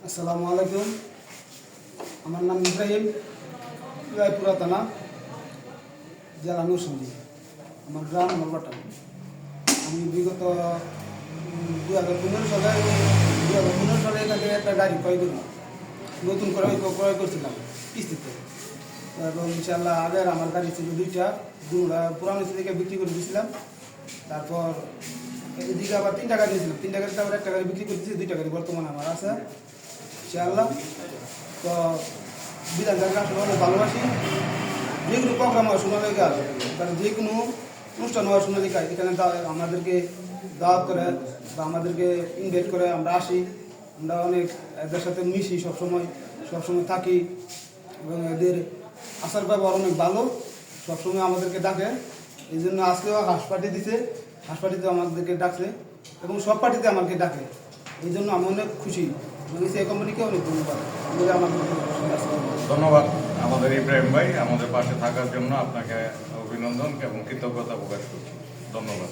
আসসালামু আলাইকুম। আমার নাম ইব্রাহিম, রায়পুরা থানা, জেলা নরসিংদী। আমার গ্রাম নলবাটা। আমি বিগত 2015 সালে এখান থেকে একটা গাড়ি ক্রয় করি, নতুন করে ক্রয় করছিলাম কিস্তিতে। এবং ইনশাল্লাহ আগের আমার গাড়ি ছিল দুইটা পুরানো থেকে বিক্রি করে দিয়েছিলাম। তারপর এদিকে আবার 3টা গাড়ি নিয়েছিলাম, 3টা গাড়িতে আবার একটা গাড়ি বিক্রি করে দিয়েছি, 2টা গাড়ি বর্তমানে আমার আছে ইনশাআল্লাহ। তো বিধানকে আসলে অনেক ভালোবাসি। যে কোনো প্রোগ্রাম হয় সোনালিকা আসে, কারণ যে কোনো অনুষ্ঠান হয় সোনালিকা এখানে আমাদেরকে দাওয়াত করে বা আমাদেরকে ইনভাইট করে, আমরা আসি, আমরা অনেক এদের সাথে মিশি, সবসময় থাকি এবং এদের আসার ব্যবহার অনেক ভালো, সবসময় আমাদেরকে ডাকে। এই জন্য আজকেও হাঁস পার্টি দিছে, হাঁস পার্টিতে আমাদেরকে ডাকছে এবং সব পার্টিতে আমাকে ডাকে। এই জন্য আমি অনেক খুশি এবং এই কোম্পানিকে অনেক ধন্যবাদ। ধন্যবাদ আমাদের ইব্রাহিম ভাই, আমাদের পাশে থাকার জন্য আপনাকে অভিনন্দন এবং কৃতজ্ঞতা প্রকাশ করছি। ধন্যবাদ।